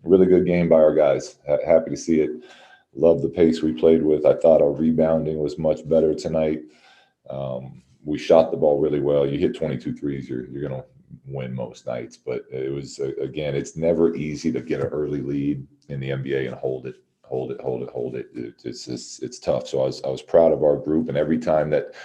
really good game by our guys. Happy to see it. Love the pace we played with. I thought our rebounding was much better tonight. We shot the ball really well. You hit 22 threes, you're going to win most nights. But it was, again, it's never easy to get an early lead in the NBA and hold it. It's tough. So I was proud of our group, and every time that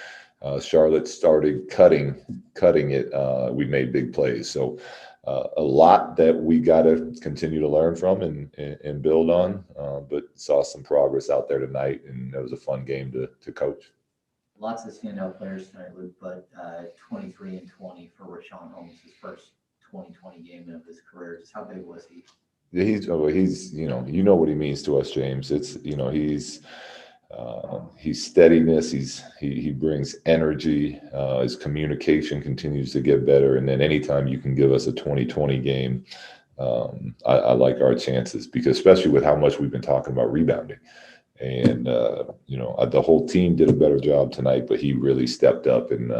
Charlotte started cutting it, we made big plays. So a lot that we got to continue to learn from and build on, but saw some progress out there tonight, and it was a fun game to coach. Lots of standout players tonight, Luke, but 23 and 20 for Rashawn Holmes, his first 2020 game of his career. Just how big was he? Yeah, he's you know what he means to us, James. It's he's steadiness. He brings energy. His communication continues to get better, and then anytime you can give us a 2020 game, I like our chances, because especially with how much we've been talking about rebounding. And the whole team did a better job tonight, but he really stepped up and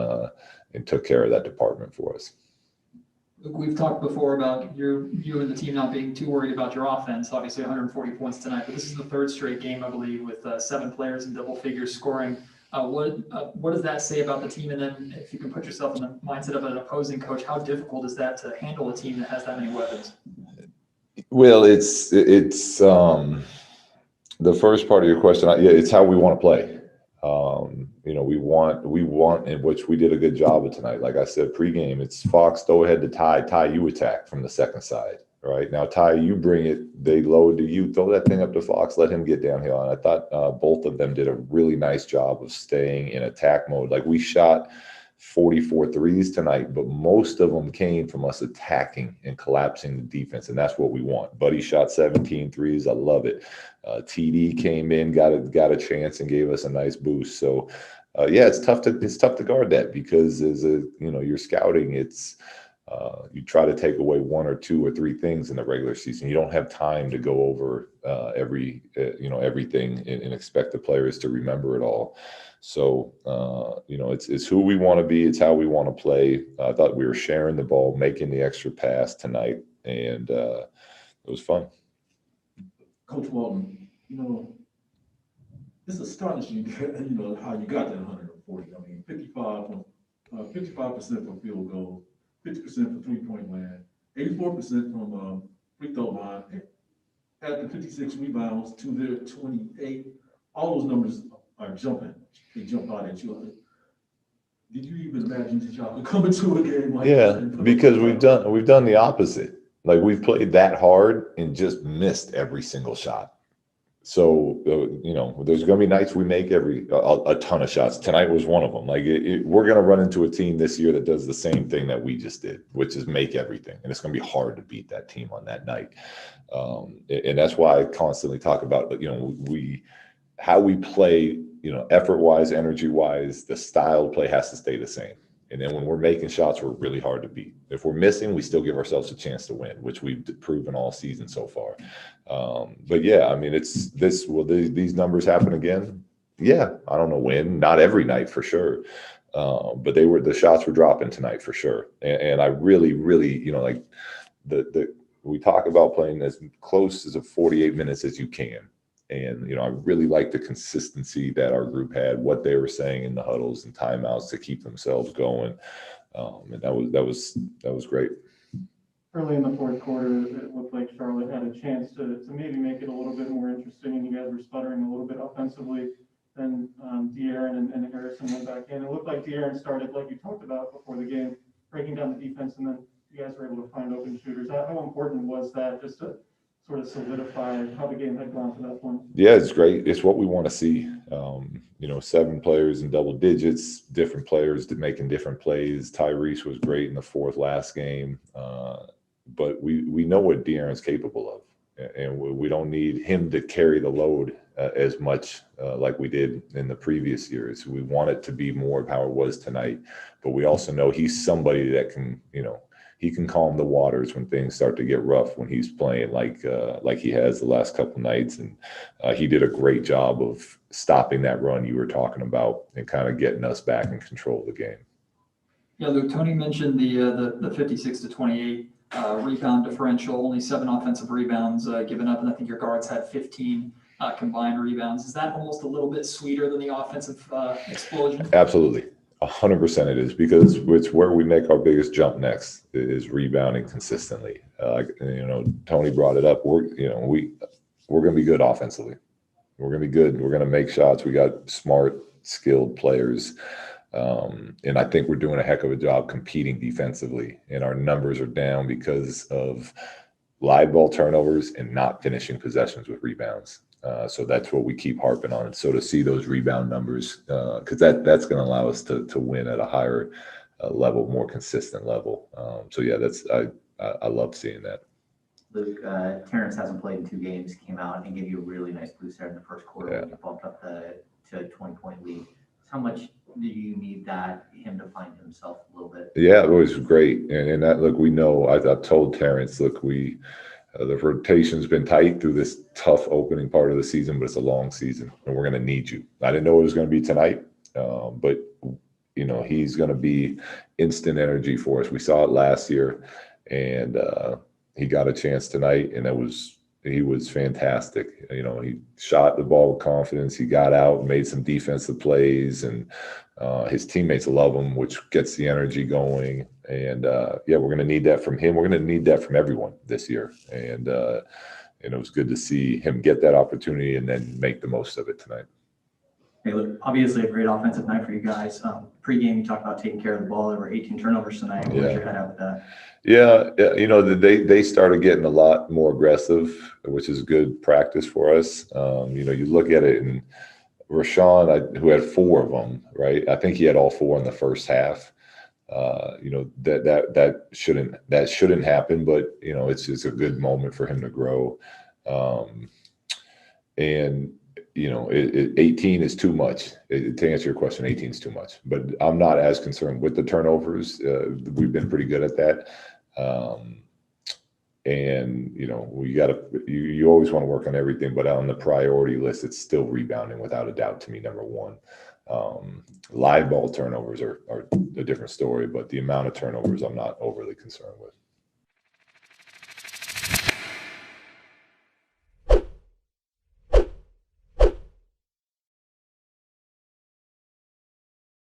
took care of that department for us. Look, we've talked before about you and the team not being too worried about your offense. Obviously, 140 points tonight, but this is the third straight game, I believe, with 7 players in double figures scoring. What does that say about the team? And then, if you can put yourself in the mindset of an opposing coach, how difficult is that to handle a team that has that many weapons? Well, it's the first part of your question. Yeah, it's how we want to play. We want, in which we did a good job of tonight. Like I said pregame, it's Fox, throw ahead to Ty. Ty, you attack from the second side. Right now, Ty, you bring it. They load to you. Throw that thing up to Fox. Let him get downhill. And I thought both of them did a really nice job of staying in attack mode. Like, we shot 44 threes tonight, but most of them came from us attacking and collapsing the defense, and that's what we want. Buddy shot 17 threes. I love it. TD came in, got a chance, and gave us a nice boost. So, yeah, it's tough to guard that, because as you're scouting, it's you try to take away 1 or 2 or 3 things in the regular season. You don't have time to go over everything and expect the players to remember it all. So, it's who we want to be. It's how we want to play. I thought we were sharing the ball, making the extra pass tonight, and it was fun. Coach Walton, it's astonishing, how you got that 140. I mean, 55% from field goal, 50% from three-point land, 84% from free throw line, add the 56 rebounds to their 28. All those numbers are jumping. They jump out at you. Did you even imagine that y'all could come into a game like that? Yeah, because we've done the opposite. Like, we've played that hard and just missed every single shot. So, there's going to be nights we make a ton of shots. Tonight was one of them. Like, we're going to run into a team this year that does the same thing that we just did, which is make everything. And it's going to be hard to beat that team on that night. And that's why I constantly talk about, how we play, effort-wise, energy-wise, the style of play has to stay the same. And then when we're making shots, we're really hard to beat. If we're missing, we still give ourselves a chance to win, which we've proven all season so far. But yeah, I mean, it's this. Will these numbers happen again? Yeah, I don't know when. Not every night for sure. But the shots were dropping tonight for sure. And I really, like we talk about playing as close as 48 minutes as you can. And, I really like the consistency that our group had, what they were saying in the huddles and timeouts to keep themselves going. And that was great. Early in the fourth quarter, it looked like Charlotte had a chance to maybe make it a little bit more interesting, and you guys were sputtering a little bit offensively. Then De'Aaron and Harrison went back in. It looked like De'Aaron started, like you talked about before the game, breaking down the defense, and then you guys were able to find open shooters. How important was that, just to sort of solidify how the game had gone to that point? Yeah, it's great. It's what we want to see. 7 players in double digits, different players making different plays. Tyrese was great in the fourth last game. But we know what De'Aaron's capable of, and we don't need him to carry the load as much like we did in the previous years. We want it to be more of how it was tonight, but we also know he's somebody that can, he can calm the waters when things start to get rough when he's playing like he has the last couple of nights. And he did a great job of stopping that run you were talking about and kind of getting us back in control of the game. Yeah, Luke, Tony mentioned the 56 to 28 rebound differential, only 7 offensive rebounds given up, and I think your guards had 15 combined rebounds. Is that almost a little bit sweeter than the offensive explosion? Absolutely. 100% it is, because it's where we make our biggest jump next is rebounding consistently. Tony brought it up. We're going to be good offensively. We're going to be good. We're going to make shots. We got smart, skilled players. And I think we're doing a heck of a job competing defensively, and our numbers are down because of live ball turnovers and not finishing possessions with rebounds. So that's what we keep harping on. And so to see those rebound numbers, because that's going to allow us to win at a higher level, more consistent level. So yeah, I love seeing that. Luke, Terrence hasn't played in 2 games, came out and gave you a really nice boost there in the first quarter. Yeah. When you bumped up to a 20-point lead. How much do you need him to find himself a little bit? Yeah, it was great. And that, look, we know, I've told Terrence, look, the rotation's been tight through this tough opening part of the season, but it's a long season, and we're going to need you. I didn't know it was going to be tonight, but he's going to be instant energy for us. We saw it last year, and he got a chance tonight, and he was fantastic. He shot the ball with confidence. He got out, made some defensive plays, and his teammates love him, which gets the energy going. And we're going to need that from him. We're going to need that from everyone this year. And it was good to see him get that opportunity and then make the most of it tonight. Hey, look, obviously a great offensive night for you guys. Pre-game, you talked about taking care of the ball. There were 18 turnovers tonight. Where's your head at with that? Yeah, they started getting a lot more aggressive, which is good practice for us. You look at it, and Rashawn, who had 4 of them, right? I think he had all 4 in the first half. That shouldn't happen, but it's just a good moment for him to grow. 18 is too much. To answer your question, 18 is too much. But I'm not as concerned with the turnovers. We've been pretty good at that. You always want to work on everything, but on the priority list, it's still rebounding without a doubt to me, number one. Live ball turnovers are a different story, but the amount of turnovers I'm not overly concerned with.